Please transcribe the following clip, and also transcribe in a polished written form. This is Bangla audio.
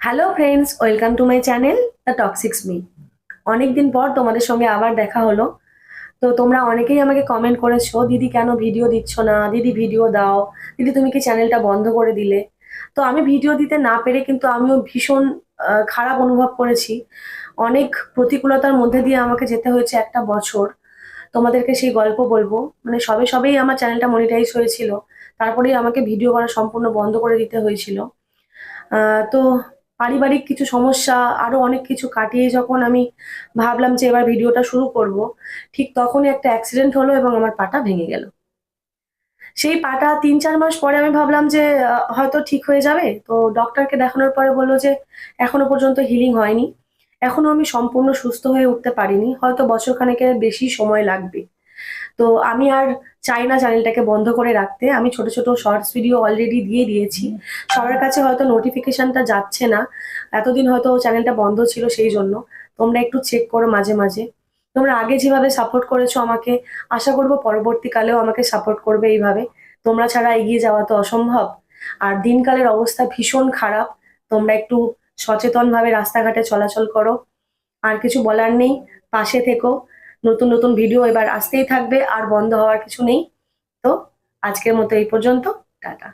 Hello friends, welcome to my channel the toxics me. অনেকদিন পর তোমাদের সঙ্গে আবার দেখা হলো। তো তোমরা অনেকেই আমাকে কমেন্ট করেছো, দিদি কেন ভিডিও দিচ্ছ না, দিদি ভিডিও দাও, দিদি তুমি কি চ্যানেলটা বন্ধ করে দিলে। তো আমি ভিডিও দিতে না পেরে কিন্তু আমিও ভীষণ খারাপ অনুভব করেছি। অনেক প্রতিকূলতার মধ্যে দিয়ে আমাকে যেতে হয়েছে একটা বছর। তোমাদেরকে সেই গল্প বলবো। মানে সবে সবেই আমার চ্যানেলটা মনিটাইজ হয়েছিল, তারপরেই আমাকে ভিডিও করা সম্পূর্ণ বন্ধ করে দিতে হয়েছিল। তো পারিবারিক কিছু সমস্যা, আরো অনেক কিছু কাটিয়ে যখন আমি ভাবলাম যে এবার ভিডিওটা শুরু করব, ঠিক তখনই একটা অ্যাক্সিডেন্ট হলো এবং আমার পাটা ভেঙে গেল। সেই পাটা ৩-৪ মাস পরে আমি ভাবলাম যে হয়তো ঠিক হয়ে যাবে। তো ডক্টরকে দেখানোর পরে বললো যে এখনো পর্যন্ত হিলিং হয়নি, এখনো আমি সম্পূর্ণ সুস্থ হয়ে উঠতে পারিনি, হয়তো বছর খানেকের বেশি সময় লাগবে। তো আমি আর চাই না চ্যানেলটাকে বন্ধ করে রাখতে। আমি ছোট ছোট শর্টস ভিডিও অলরেডি দিয়ে দিয়েছি। সবার কাছে হয়তো নোটিফিকেশনটা যাচ্ছে না, এতদিন হয়তো চ্যানেলটা বন্ধ ছিল, সেই জন্য। তোমরা একটু চেক করো মাঝে মাঝে। তোমরা আগে যেভাবে সাপোর্ট করেছো আমাকে, আশা করবো পরবর্তীকালেও আমাকে সাপোর্ট করবে এইভাবে। তোমরা ছাড়া এগিয়ে যাওয়া তো অসম্ভব। আর দিনকালের অবস্থা ভীষণ খারাপ। তোমরা একটু সচেতনভাবে রাস্তাঘাটে চলাচল করো। আর কিছু বলার নেই, পাশে থেকো। নতুন নতুন ভিডিও এবার আসতেই থাকবে, আর বন্ধ হওয়ার কিছু নেই। তো আজকের মতো এই পর্যন্ত। টাটা।